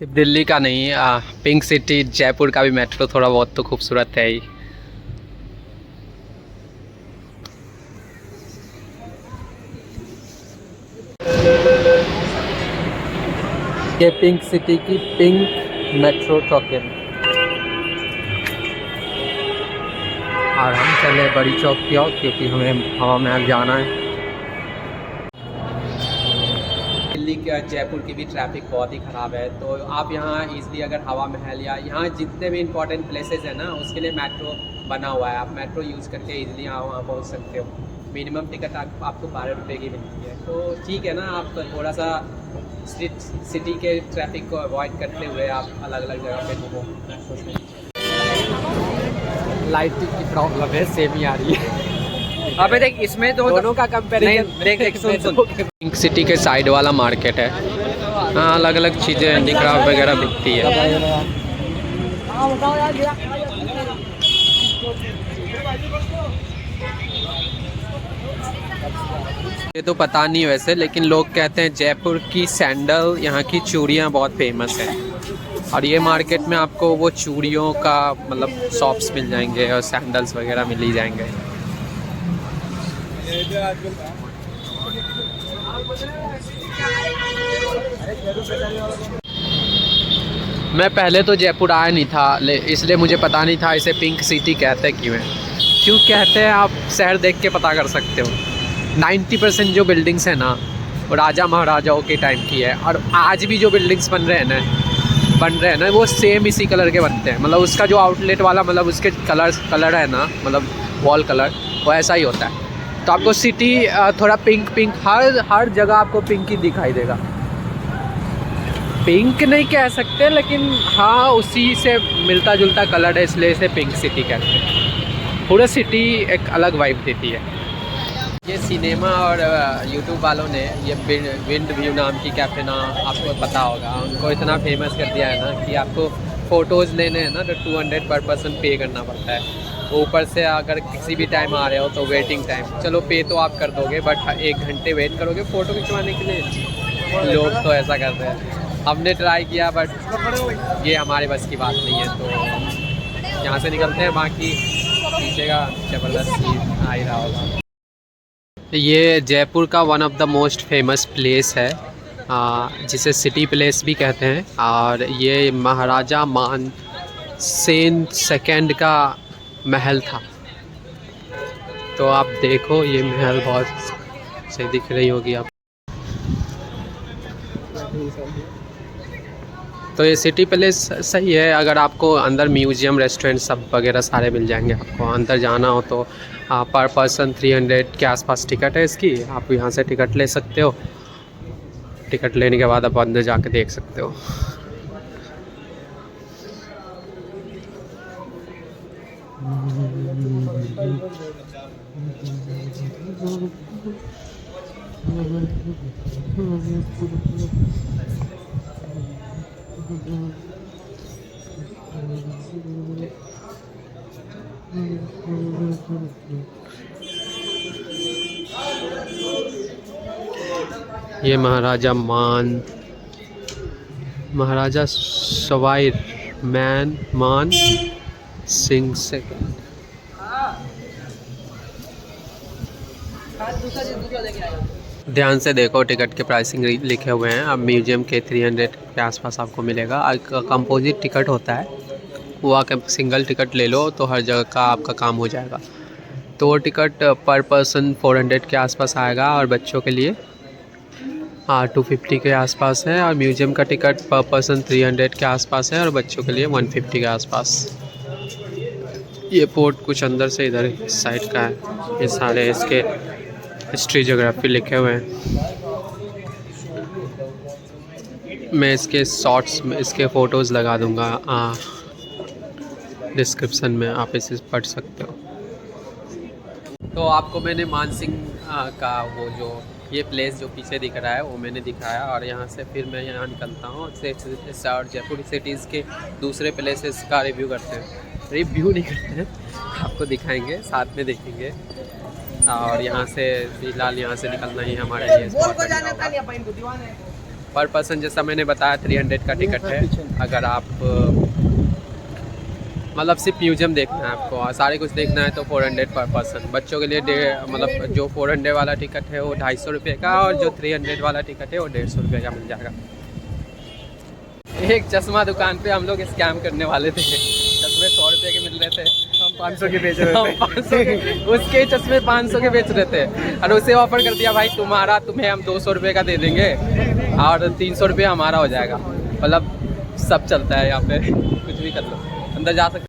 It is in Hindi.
सिर्फ दिल्ली का नहीं, पिंक सिटी जयपुर का भी मेट्रो थोड़ा बहुत तो खूबसूरत है ही। ये पिंक सिटी की पिंक मेट्रो टोकन। और हम चले बड़ी चौक की ओर क्योंकि हमें हवा महल जाना है। दिल्ली का जयपुर की भी ट्रैफिक बहुत ही ख़राब है, तो आप यहाँ ईज़िली अगर हवा महल या यहाँ जितने भी इंपॉर्टेंट प्लेसेस हैं ना उसके लिए मेट्रो बना हुआ है। आप मेट्रो यूज़ करके ईज़िली यहाँ वहाँ पहुँच सकते हो। मिनिमम टिकट आपको 12 रुपये की मिलती है, तो ठीक है ना। आप थोड़ा सा सिटी के ट्रैफिक को अवॉइड करते हुए आप अलग अलग जगह पे घूमो मेट्रो से। लाइटिंग की प्रॉब्लम है, सेम ही आ रही है। अबे देख इसमें तो दोनों का कंपैरिजन देख सुन पिंक सिटी के साइड वाला मार्केट है। हाँ, अलग अलग चीज़ें हैंडीक्राफ्ट वगैरह बिकती है। ये तो पता नहीं वैसे, लेकिन लोग कहते हैं जयपुर की सैंडल, यहाँ की चूड़ियाँ बहुत फेमस है। और ये मार्केट में आपको वो चूड़ियों का मतलब शॉप्स मिल जाएंगे और सैंडल्स वगैरह मिल ही जाएंगे। मैं पहले तो जयपुर आया नहीं था, इसलिए मुझे पता नहीं था इसे पिंक सिटी कहते क्यों है। क्यों कहते हैं आप शहर देख के पता कर सकते हो। 90% जो बिल्डिंग्स है ना वो राजा महाराजाओं के टाइम की है, और आज भी जो बिल्डिंग्स बन रहे हैं ना वो सेम इसी कलर के बनते हैं। मतलब उसका जो आउटलेट वाला मतलब उसके कलर है ना, मतलब वॉल कलर वो ऐसा ही होता है। तो आपको सिटी थोड़ा पिंक हर जगह आपको पिंक ही दिखाई देगा। पिंक नहीं कह सकते, लेकिन हाँ उसी से मिलता जुलता कलर है, इसलिए इसे पिंक सिटी कहते हैं। पूरा सिटी एक अलग वाइब देती है। ये सिनेमा और यूट्यूब वालों ने ये विंड व्यू नाम की कैफ़े ना, आपको पता होगा, उनको इतना फेमस कर दिया है ना कि आपको फ़ोटोज़ लेने हैं ना तो 200 पर पर्सन पे करना पड़ता है। ऊपर से अगर किसी भी टाइम आ रहे हो तो वेटिंग टाइम, चलो पे तो आप कर दोगे, बट 1 घंटे वेट करोगे फ़ोटो खिंचवाने के लिए। लोग तो ऐसा कर रहे हैं। हमने ट्राई किया बट ये हमारे बस की बात नहीं है, तो यहाँ से निकलते हैं। बाकी पीछे का ज़बरदस्त सीन आ ही रहा होगा। ये जयपुर का one of the most famous place है, जिसे सिटी प्लेस भी कहते हैं। और ये महाराजा मानसेन सेकंड का महल था। तो आप देखो ये महल बहुत सही दिख रही होगी आप। तो ये सिटी प्लेस सही है। अगर आपको अंदर म्यूज़ियम रेस्टोरेंट सब वगैरह सारे मिल जाएंगे। आपको अंदर जाना हो तो पर पर्सन 300 के आसपास टिकट है इसकी। आप यहाँ से टिकट ले सकते हो। टिकट लेने के बाद आप अंदर जाके देख सकते हो। ये महाराजा सवाई मान सिंह सेकंड। ध्यान से देखो, टिकट के प्राइसिंग लिखे हुए हैं। अब म्यूजियम के 300 के आसपास आपको मिलेगा। कंपोजिट टिकट होता है, वो आके सिंगल टिकट ले लो तो हर जगह का आपका काम हो जाएगा। तो वो टिकट पर पर्सन 400 के आसपास आएगा, और बच्चों के लिए 250 के आसपास है। और म्यूजियम का टिकट पर पर्सन 300 के आसपास है, और बच्चों के लिए 150 के आसपास। ये पोर्ट कुछ अंदर से इधर साइड का है। ये सारे इसके हिस्ट्री ज्योग्राफी लिखे हुए हैं। मैं इसके शॉर्ट्स में इसके फ़ोटोज़ लगा दूंगा डिस्क्रिप्शन में, आप इसे पढ़ सकते हो। तो आपको मैंने मानसिंह का वो जो ये प्लेस जो पीछे दिख रहा है वो मैंने दिखाया, और यहाँ से फिर मैं यहाँ निकलता हूँ और जयपुर सिटीज़ के दूसरे प्लेसेस का रिव्यू करते हैं। रिव्यू नहीं करते हैं, आपको दिखाएंगे, साथ में देखेंगे। और यहाँ से फ़िलहाल यहाँ से निकलना ही हमारे लिए पर पर्सन जैसा मैंने बताया 300 का टिकट है। अगर आप मतलब सिर्फ म्यूजियम देखना है आपको और सारे कुछ देखना है तो 400 पर पर्सन। बच्चों के लिए मतलब जो 400 वाला टिकट है वो 250 रुपये का और जो 300 वाला टिकट है वो 150 रुपये का मिल जाएगा। एक चश्मा दुकान पे हम लोग स्कैम करने वाले थे, चश्मे 100 रुपये के मिल रहे थे, हम 500 के बेच रहे थे। 500 के, उसके चश्मे 500 के बेच रहे थे और उसे ऑफर कर दिया भाई तुम्हें हम 200 रुपये का दे देंगे और 300 रुपये हमारा हो जाएगा। मतलब सब चलता है यहाँ पे, कुछ भी कर लो, अंदर जा सकते।